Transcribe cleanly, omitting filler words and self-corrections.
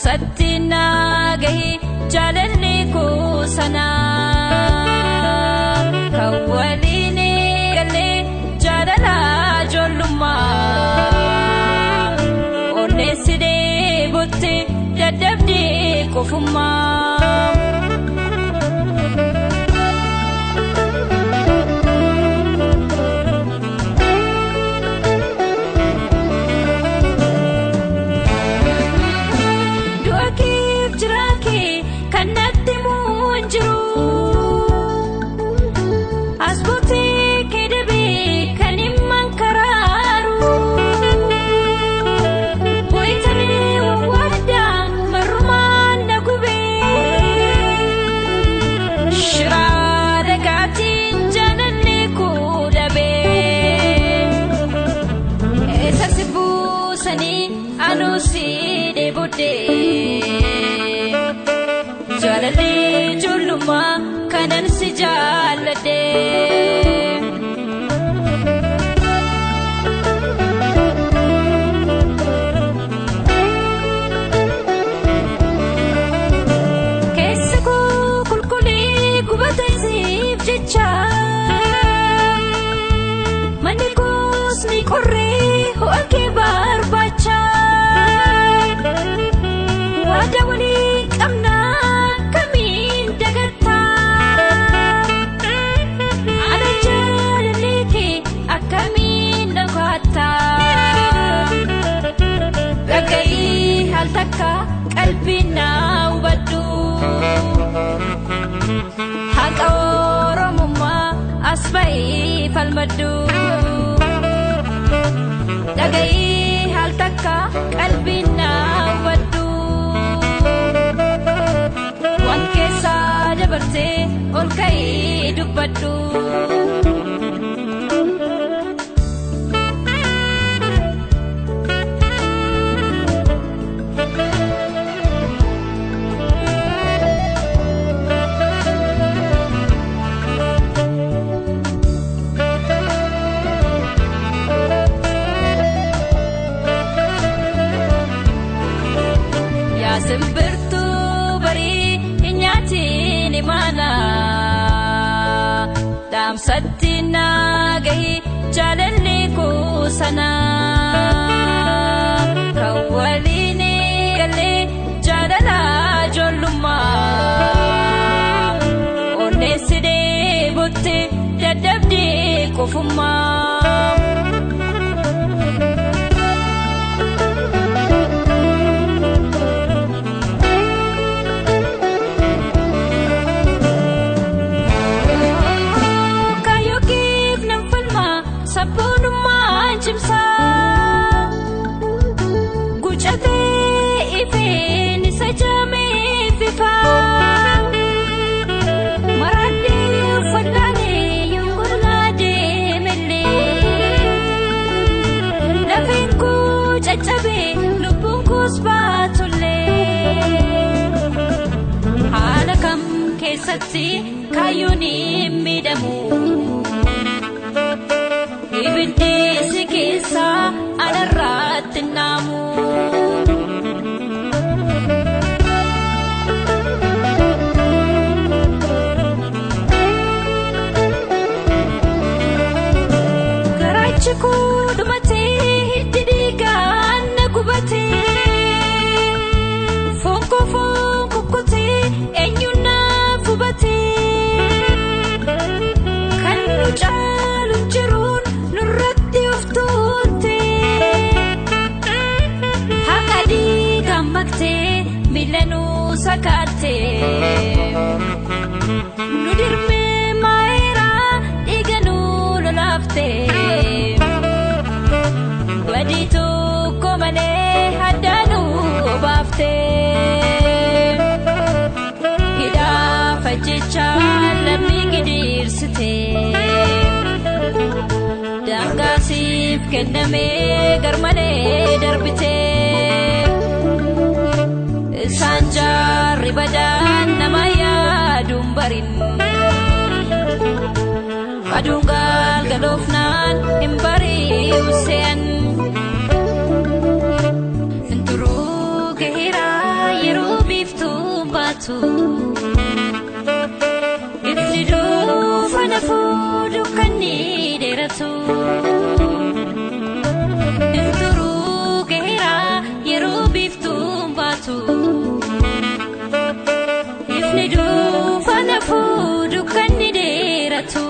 Dhaamsattina gahi jaalalli kuusana kawwaliini galee jaalala ijoollummaa onneessidee botte dadhabdee qofummaa. Jaalalli ijoollummaa kanan si jaalladhe keessa koo qulqullii gubatee siif jecha manni koos ni qorree ho'a kee barbaacha waada walii qabna kamiin dagataa ana jaalalli kee akkamiin dhagaataa dhaga'ii haal takka qalbii naa hubadhu haqa oromummaa as ba'ii falmadhu dhaga'ii haal takka qalbii naa hubadhu waan keessa dabarsee ol ka'ii dubbadhu. Simbirtu bari inyaatiin imala dhaamsattina gahi jaalalli kuusana kawwaliini galee jaalala ijoollummaa onneessidee botte dadhabdee qofummaa. Haala kam keessatti kaayyoon hin miidhamu ibiddi si keessa alarraatti naamu garaachi koo dhumatee hiddi dhiigaan na gubatee sakate nu dirme maera iganu lolafte waditu komale hadanu bafte hida fajicha lammi gidirsite dangasif kenname garmale darbite sanjar ibadan namaya dumbarin adungal galofnan imbari usen enturu gehira baatu ifni duufana fuudhu kan ni dheeratu ifturuu geera yeroo biiftuun baatu ifni duufana fuudhu kan ni dheeratu